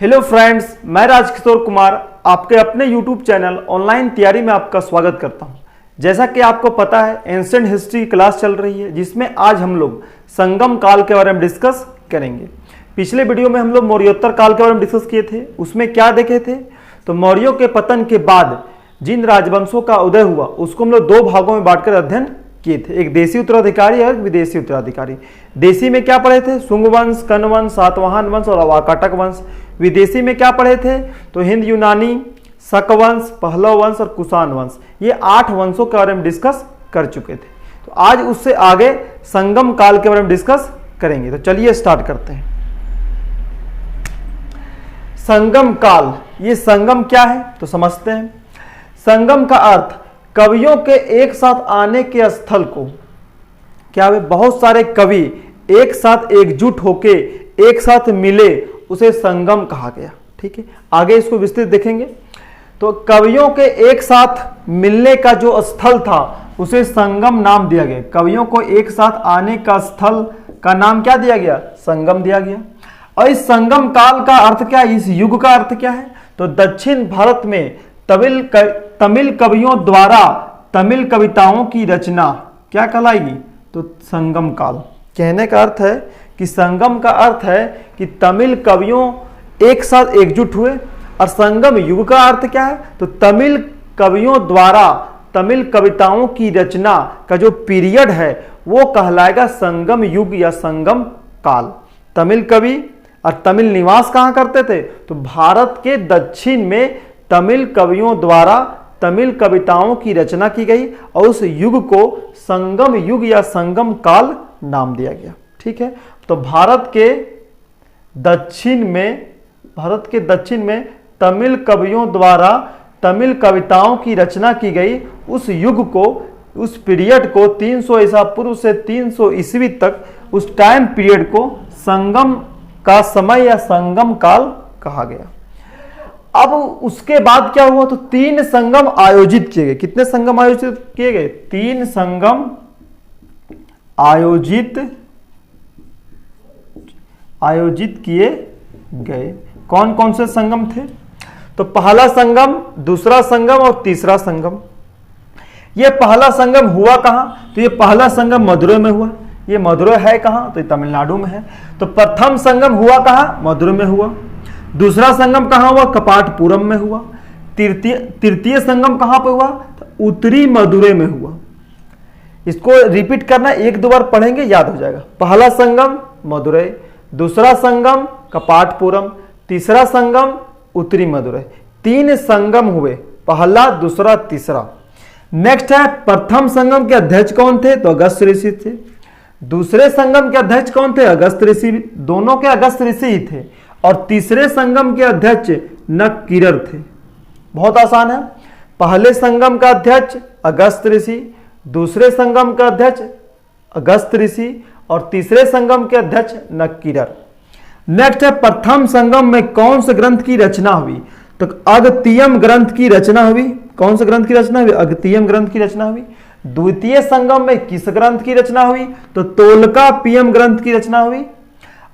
Hello friends, मैं राजकिशोर कुमार आपके अपने यूट्यूब चैनल ऑनलाइन तैयारी में आपका स्वागत करता हूं। जैसा कि आपको पता है, एंशिएंट हिस्ट्री क्लास चल रही है जिसमें आज हम लोग संगम काल के बारे में डिस्कस करेंगे। पिछले वीडियो में हम लोग मौर्योत्तर काल के बारे में डिस्कस किए थे। उसमें क्या देखे थे, तो मौर्यों के पतन के बाद जिन राजवंशों का उदय हुआ उसको हम लोग दो भागों में बांटकर अध्ययन किए थे, एक देशी उत्तराधिकारी और विदेशी उत्तराधिकारी। देशी में क्या पढ़े थे, शुंग वंश, कर्ण वंश, सातवाहन वंश और वाकाटक वंश। विदेशी में क्या पढ़े थे, तो हिंद यूनानी, शक वंश, पहलव वंश और कुषाण वंश। ये 8 वंशों के बारे में डिस्कस कर चुके थे। तो आज उससे आगे संगम काल के बारे में डिस्कस करेंगे। तो चलिए स्टार्ट करते हैं। संगम काल, ये संगम क्या है तो समझते हैं। संगम का अर्थ कवियों के एक साथ आने के स्थल को, क्या है, बहुत सारे कवि एक साथ एकजुट होके एक साथ मिले, उसे संगम कहा गया। ठीक है, आगे इसको विस्तृत देखेंगे। तो कवियों के एक साथ मिलने का जो स्थल था उसे संगम नाम दिया गया। कवियों को एक साथ आने का स्थल का नाम क्या दिया गया, संगम दिया गया। और इस संगम काल का अर्थ क्या है, इस युग का अर्थ क्या है, तो दक्षिण भारत में तमिल कवियों द्वारा तमिल कविताओं की रचना क्या कहलाएगी, तो संगम काल। कहने का अर्थ है कि संगम का अर्थ है कि तमिल कवियों एक साथ एकजुट हुए, और संगम युग का अर्थ क्या है, तो तमिल कवियों द्वारा तमिल कविताओं की रचना का जो पीरियड है वो कहलाएगा संगम युग या संगम काल। तमिल कवि और तमिल निवास कहाँ करते थे, तो भारत के दक्षिण में तमिल कवियों द्वारा तमिल कविताओं की रचना की गई और उस युग को संगम युग या संगम काल नाम दिया गया। ठीक है, तो भारत के दक्षिण में तमिल कवियों द्वारा तमिल कविताओं की रचना की गई, उस युग को, उस पीरियड को 300 ईसा पूर्व से 300 ईस्वी तक, उस टाइम पीरियड को संगम का समय या संगम काल कहा गया। अब उसके बाद क्या हुआ, तो 3 संगम आयोजित किए गए। कितने संगम आयोजित किए गए, 3 संगम आयोजित किए गए। कौन कौन से संगम थे, तो पहला संगम, दूसरा संगम और तीसरा संगम। ये पहला संगम हुआ कहां, तो ये पहला संगम मदुरै में हुआ। ये मदुरै है कहां, तो ये तमिलनाडु में है। तो प्रथम संगम हुआ कहां, मदुरै में हुआ। दूसरा संगम कहां हुआ, कपाटपुरम में हुआ। तृतीय संगम कहां पे हुआ, तो उत्तरी मदुरै में हुआ। इसको रिपीट करना, 1-2 बार पढ़ेंगे याद हो जाएगा। पहला संगम मदुरै, दूसरा संगम कपाटपुरम, तीसरा संगम उत्तरी मदुरै। 3 संगम हुए, पहला, दूसरा, तीसरा। नेक्स्ट है प्रथम संगम के अध्यक्ष कौन थे, तो अगस्त ऋषि थे। दूसरे संगम के अध्यक्ष कौन थे, अगस्त ऋषि, दोनों के अगस्त ऋषि ही थे। और तीसरे संगम के अध्यक्ष नक्कीरर थे। बहुत आसान है। पहले संगम का अध्यक्ष अगस्त ऋषि, दूसरे संगम का अध्यक्ष अगस्त ऋषि और तीसरे संगम के अध्यक्ष नक्कीरर। नेक्स्ट है प्रथम संगम में कौन से ग्रंथ की रचना हुई, तो अगस्त्यम ग्रंथ की रचना हुई। कौन से ग्रंथ की रचना हुई, अगस्त्यम ग्रंथ की रचना हुई। द्वितीय संगम में किस ग्रंथ की रचना हुई, तो तोलकाप्पियम ग्रंथ की रचना हुई।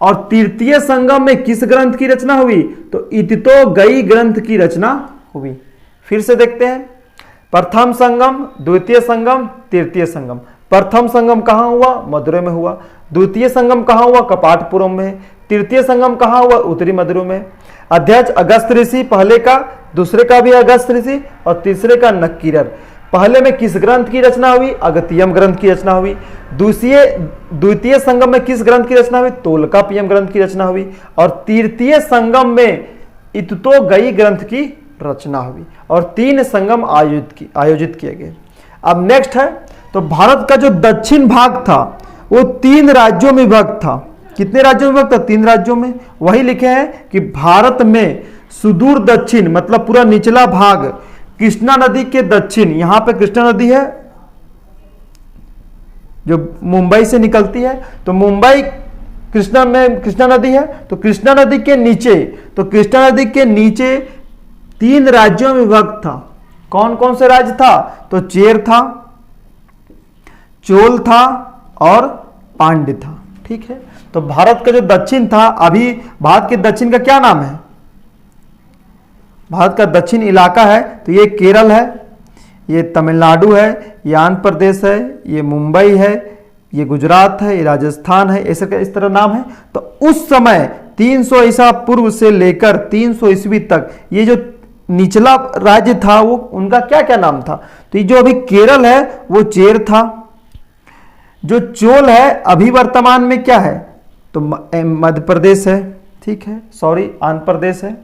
और तृतीय संगम में किस ग्रंथ की रचना हुई, तो इतितोगई ग्रंथ की रचना हुई। फिर से देखते हैं, प्रथम संगम, द्वितीय संगम, तृतीय संगम। प्रथम संगम कहां हुआ, मदुरै में हुआ। द्वितीय संगम कहां हुआ, कपाटपुरम में। तृतीय संगम कहां हुआ, उत्तरी मदुरै में। अध्यक्ष अगस्त ऋषि पहले का, दूसरे का भी अगस्त ऋषि और तीसरे का नक्कीरर। पहले में किस ग्रंथ की रचना हुई, अगस्त्यम ग्रंथ की रचना हुई। द्वितीय संगम में किस ग्रंथ की रचना हुई, तोलकाप्पियम ग्रंथ की रचना हुई। और तृतीय संगम में इतितोगई ग्रंथ की रचना हुई। और 3 संगम आयोजित किए गए। अब नेक्स्ट है, तो भारत का जो दक्षिण भाग था वो 3 राज्यों में विभक्त था। कितने राज्यों में विभक्त था, 3 राज्यों में। वही लिखे हैं कि भारत में सुदूर दक्षिण, मतलब पूरा निचला भाग कृष्णा नदी के दक्षिण, यहां पे कृष्णा नदी है जो मुंबई से निकलती है, तो मुंबई कृष्णा में कृष्णा नदी है। तो कृष्णा नदी के नीचे, तो कृष्णा नदी के नीचे 3 राज्यों में विभक्त था। कौन कौन से राज्य था, तो चेर था, चोल था और पांड्य था। ठीक है, तो भारत का जो दक्षिण था, अभी भारत के दक्षिण का क्या नाम है, भारत का दक्षिण इलाका है तो ये केरल है, ये तमिलनाडु है, ये आंध्र प्रदेश है, ये मुंबई है, ये गुजरात है, ये राजस्थान है, ऐसे इस तरह नाम है। तो उस समय 300 ईसा पूर्व से लेकर 300 ईस्वी तक ये जो निचला राज्य था वो उनका क्या क्या नाम था? तो ये जो अभी केरल है वो चेर था, जो चोल है अभी वर्तमान में क्या है? तो मध्य प्रदेश है, ठीक है, सॉरी आंध्र प्रदेश है,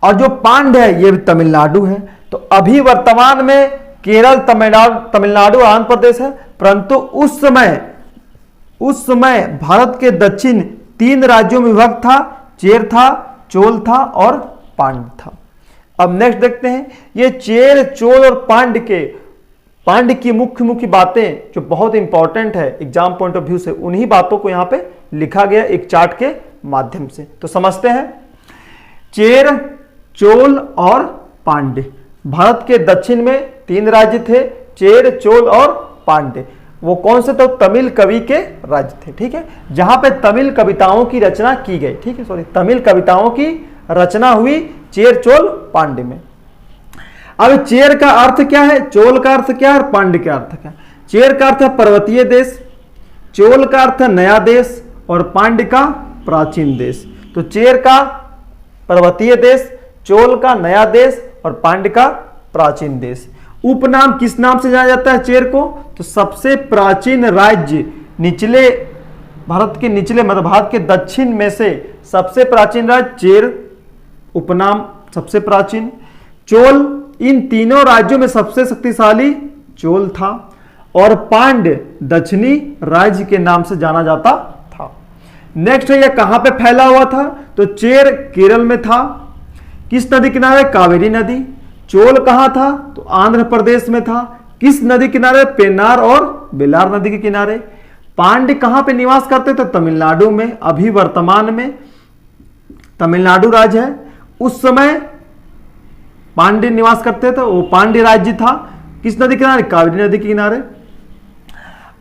और जो पांड है ये तमिलनाडु है। तो अभी वर्तमान में केरल, तमिलनाडु आंध्र प्रदेश है, परंतु उस समय भारत के दक्षिण 3 राज्यों में विभक्त था, चेर था, चोल था और पांड था। अब नेक्स्ट देखते हैं ये चेर, चोल और पांड की मुख्य बातें जो बहुत इंपॉर्टेंट है एग्जाम पॉइंट ऑफ व्यू से, उन्हीं बातों को यहां पे लिखा गया एक चार्ट के माध्यम से। तो समझते हैं, चेर, चोल और पांड्य, भारत के दक्षिण में 3 राज्य थे, चेर, चोल और पांड्य। वो कौन से? तो तमिल कवि के राज्य थे, ठीक है, जहां पे तमिल कविताओं की रचना की गई, ठीक है, सॉरी तमिल कविताओं की रचना हुई चेर, चोल, पांड्य में। अब चेर का अर्थ क्या है, चोल का अर्थ क्या है और पांड्य का अर्थ क्या है? चेर का अर्थ है पर्वतीय देश, चोल का अर्थ है नया देश और पांड्य का प्राचीन देश। तो चेर का पर्वतीय देश, चोल का नया देश और पांड्य का प्राचीन देश। उपनाम किस नाम से जाना जाता है चेर को? तो सबसे प्राचीन राज्य, निचले भारत के निचले मतलब भारत के दक्षिण में से सबसे प्राचीन राज्य चेर, उपनाम सबसे प्राचीन। चोल, इन तीनों राज्यों में सबसे शक्तिशाली चोल था और पांड्य दक्षिणी राज्य के नाम से जाना जाता था। नेक्स्ट है, यह कहां पे फैला हुआ था? तो चेर केरल में था, किस नदी किनारे? कावेरी नदी। चोल कहां था? तो आंध्र प्रदेश में था, किस नदी किनारे? पेन्नार और बेलार नदी के किनारे। पांड्य कहां पे निवास करते थे? तमिलनाडु में, अभी वर्तमान में तमिलनाडु राज्य है, उस समय पांड्य निवास करते थे, वो पांड्य राज्य था, किस नदी किनारे? कावेरी नदी के किनारे।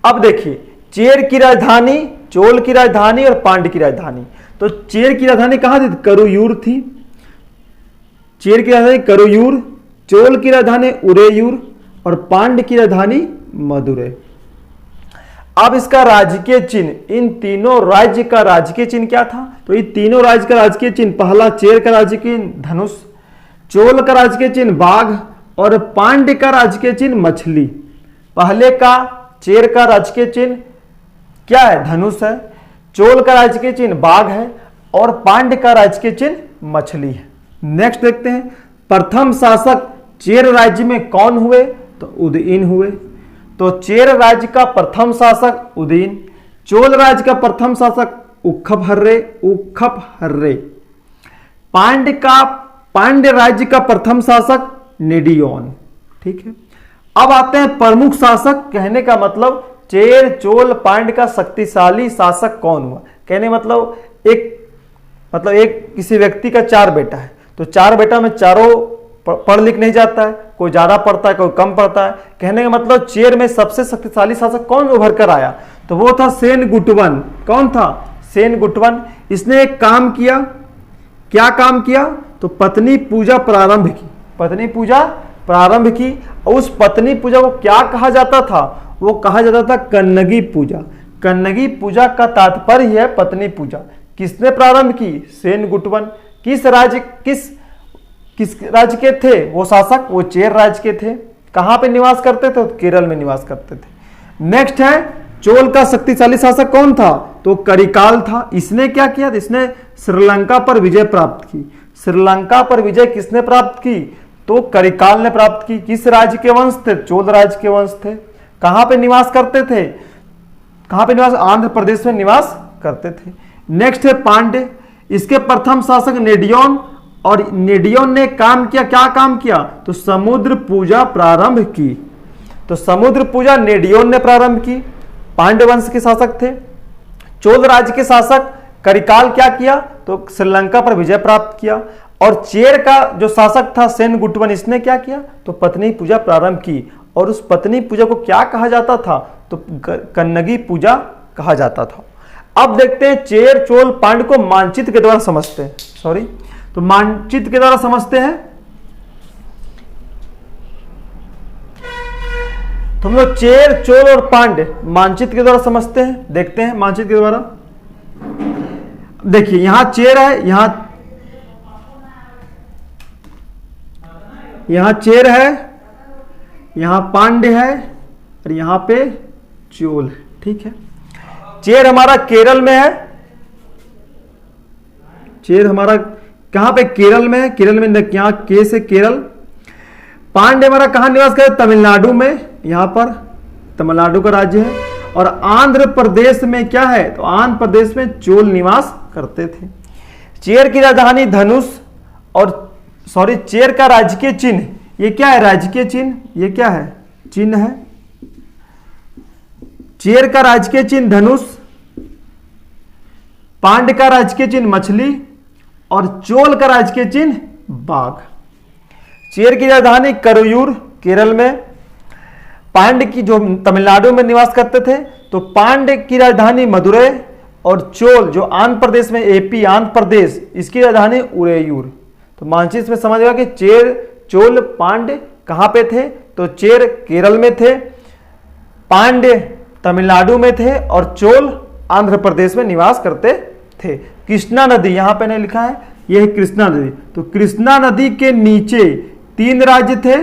अब देखिए, चेर की राजधानी, चोल की राजधानी और पांड्य की राजधानी। तो चेर की राजधानी कहां थी? करुयूर थी, चेर की राजधानी करुयूर, चोल की राजधानी उरेयूर और पांड्य की राजधानी मदुरै। अब इसका राजकीय चिन्ह, इन तीनों राज्य का राजकीय चिन्ह क्या था? तो इन तीनों राज्य का राजकीय चिन्ह, पहला चेर का राजकीय धनुष, चोल का राजकीय चिन्ह बाघ और पांड्य का राजकीय चिन्ह मछली। पहले का चेर का राजकीय चिन्ह क्या है? धनुष है, चोल का राजकीय चिन्ह बाघ है और पांड्य का राजकीय चिन्ह मछली है। नेक्स्ट देखते हैं, प्रथम शासक चेर राज्य में कौन हुए? तो उदयीन हुए। तो चेर राज्य का प्रथम शासक उदयीन, चोल राज्य का प्रथम शासक उक्खप-हर्रे, पांड्य राज्य का प्रथम शासक नेडियोन, ठीक है। अब आते हैं प्रमुख शासक, कहने का मतलब चेर, चोल, पांड्य का शक्तिशाली शासक कौन हुआ? कहने मतलब एक किसी व्यक्ति का 4 बेटा है, तो 4 बेटा में चारों पढ़ लिख नहीं जाता है, कोई ज्यादा पढ़ता है, कोई कम पढ़ता है। कहने का मतलब चेर में सबसे शक्तिशाली शासक कौन उभर कर आया? तो वो था सेनगुटवन। कौन था? सेनगुटवन। इसने एक काम किया, क्या काम किया? तो पत्नी पूजा प्रारंभ की, पत्नी पूजा प्रारंभ की। और उस पत्नी पूजा को क्या कहा जाता था? वो कहा जाता था कन्नगी पूजा। कन्नगी पूजा का तात्पर्य है पत्नी पूजा। किसने प्रारंभ की? सेनगुटवन। किस राज्य के थे वो शासक? वो चेर राज्य के थे। कहां पे निवास करते थे? तो केरल में निवास करते थे। नेक्स्ट है, चोल का शक्तिशाली शासक कौन था? तो करिकाल था। इसने क्या किया? इसने श्रीलंका पर विजय प्राप्त की। श्रीलंका पर विजय किसने प्राप्त की? तो करिकाल ने प्राप्त की। किस राज्य के वंश थे? चोल राज्य के वंश थे। कहां पे निवास करते थे? कहां पे निवास? आंध्र प्रदेश में निवास करते थे। नेक्स्ट है पांड्य। इसके प्रथम शासक नेडियोन, और नेडियोन ने काम किया, क्या काम किया? तो समुद्र पूजा प्रारंभ की। तो समुद्र पूजा नेडियोन ने प्रारंभ की, पांड्य वंश के शासक थे। चोल राज्य के शासक करिकाल क्या किया? तो श्रीलंका पर विजय प्राप्त किया। और चेर का जो शासक था सेनगुटवन, इसने क्या किया? तो पत्नी पूजा प्रारंभ की। और उस पत्नी पूजा को क्या कहा जाता था? तो कन्नगी पूजा कहा जाता था। अब देखते हैं चेर, चोल, पांड्य को मानचित्र के द्वारा समझते हैं। तो मानचित्र के द्वारा समझते हैं। तो हम लोग चेर, चोल और पांड्य मानचित्र के द्वारा समझते हैं। देखते हैं मानचित्र के द्वारा। देखिए यहां चेर है, यहां चेर है, यहां पांड्य है और यहां पे चोल है। ठीक है, चेर हमारा केरल में है, चेर हमारा कहां पे, केरल में है। केरल में यहां के से केरल। पांड्य हमारा कहां निवास करे, तमिलनाडु में, यहां पर तमिलनाडु का राज्य है। और आंध्र प्रदेश में क्या है, तो आंध्र प्रदेश में चोल निवास करते थे। चेर की राजधानी धनुष और चेर का राजकीय चिन्ह, ये क्या है, राजकीय चिन्ह, ये क्या है, चिन्ह है। चेर का राजकीय चिन्ह धनुष, पांड्य का राजकीय चिन्ह मछली और चोल का राजकीय चिन्ह बाघ। चेर की राजधानी करयूर केरल में, पांड्य की जो तमिलनाडु में निवास करते थे, तो पांड्य की राजधानी मदुरै और चोल जो आंध्र प्रदेश में, एपी आंध्र प्रदेश, इसकी राजधानी उरेयूर। तो मानचित्र में समझ गया कि चेर, चोल, पांड्य कहां पे थे, तो चेर केरल में थे, पांड्य तमिलनाडु में थे और चोल आंध्र प्रदेश में निवास करते थे। कृष्णा नदी यहां पे नहीं लिखा है, यह है कृष्णा नदी। तो कृष्णा नदी के नीचे 3 राज्य थे,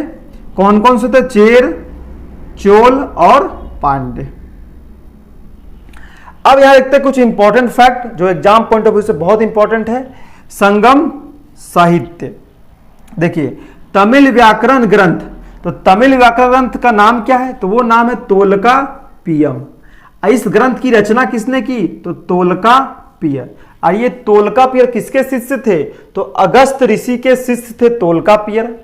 कौन कौन से थे, चेर, चोल और पांड्य। अब यहां देखते हैं कुछ इंपॉर्टेंट फैक्ट जो एग्जाम पॉइंट ऑफ व्यू से बहुत इंपॉर्टेंट है। संगम साहित्य, देखिए तमिल व्याकरण ग्रंथ, तो तमिल व्याकरण ग्रंथ का नाम क्या है, तो वो नाम है तोलकापियम। इस ग्रंथ की रचना किसने की, तो तोलकापियर। और ये तोलकापियर किसके शिष्य थे, तो अगस्त ऋषि के शिष्य थे तोलकापियर।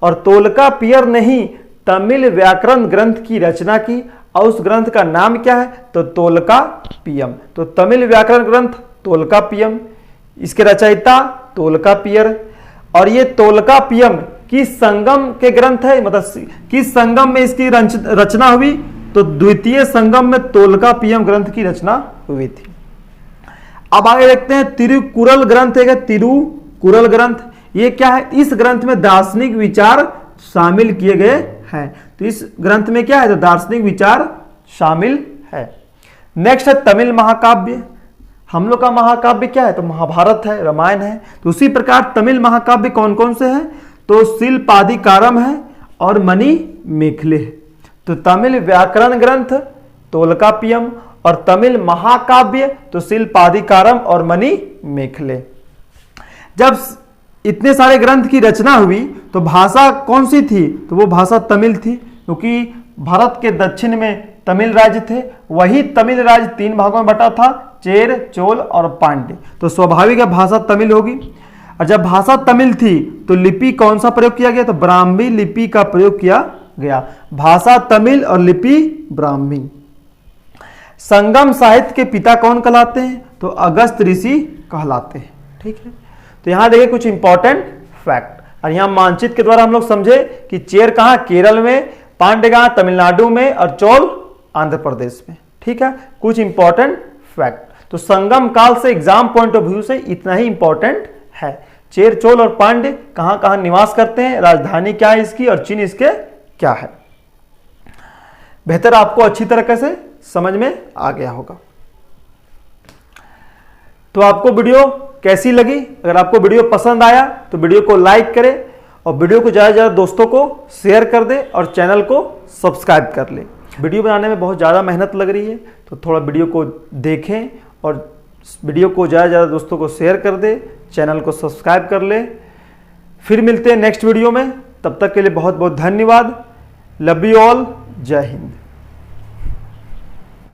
और तोलकापियर ने ही तमिल व्याकरण ग्रंथ की रचना की और उस ग्रंथ का नाम क्या है, तो तोलकापियम। तो तमिल व्याकरण ग्रंथ तोलकापियम, इसके रचयिता तोलकापियर। और ये तोलकापियम किस संगम के ग्रंथ है, मतलब किस संगम में इसकी रचना हुई, तो द्वितीय संगम में तोलकापियम ग्रंथ की रचना हुई थी। अब आगे देखते हैं तिरुकुरल ग्रंथ है, तिरुकुरल ग्रंथ ये क्या है, इस ग्रंथ में दार्शनिक विचार शामिल किए गए हैं। तो इस ग्रंथ में क्या है, तो दार्शनिक विचार शामिल है। नेक्स्ट है तमिल महाकाव्य। हम लोग का महाकाव्य क्या है, तो महाभारत है, रामायण है। तो उसी प्रकार तमिल महाकाव्य कौन कौन से हैं, तो शिल्पादिकारम है और मणि मेखले है। तो तमिल व्याकरण ग्रंथ तोलकापियम और तमिल महाकाव्य तो शिल्पादिकारम और मणि मेखले। जब इतने सारे ग्रंथ की रचना हुई तो भाषा कौन सी थी, तो वो भाषा तमिल थी, क्योंकि भारत के दक्षिण में तमिल राज्य थे। वही तमिल राज्य 3 भागों में बटा था, चेर, चोल और पांड्य। तो स्वाभाविक है भाषा तमिल होगी। और जब भाषा तमिल थी तो लिपि कौन सा प्रयोग किया गया, तो ब्राह्मी लिपि का प्रयोग किया गया। भाषा तमिल और लिपि ब्राह्मी। संगम साहित्य के पिता कौन कहलाते हैं, तो अगस्त ऋषि कहलाते हैं। ठीक है, तो यहां देखिए कुछ इंपॉर्टेंट फैक्ट। और यहां मानचित्र के द्वारा हम लोग समझे कि चेर कहां, केरल में, पांड्य कहां, तमिलनाडु में और चोल आंध्र प्रदेश में। ठीक है, कुछ इंपॉर्टेंट फैक्ट। तो संगम काल से एग्जाम पॉइंट ऑफ व्यू से इतना ही इंपॉर्टेंट है। चेर, चोल और पांड्य कहां कहां निवास करते हैं, राजधानी क्या है इसकी और चिन्ह इसके क्या है। बेहतर आपको अच्छी तरीके से समझ में आ गया होगा। तो आपको वीडियो कैसी लगी, अगर आपको वीडियो पसंद आया तो वीडियो को लाइक करें और वीडियो को ज़्यादा से ज़्यादा दोस्तों को शेयर कर दें और चैनल को सब्सक्राइब कर लें। वीडियो बनाने में बहुत ज़्यादा मेहनत लग रही है, तो थोड़ा वीडियो को देखें और वीडियो को ज़्यादा से ज़्यादा दोस्तों को शेयर कर दें, चैनल को सब्सक्राइब कर लें। फिर मिलते हैं नेक्स्ट वीडियो में, तब तक के लिए बहुत बहुत धन्यवाद। लव यू ऑल, जय हिंद।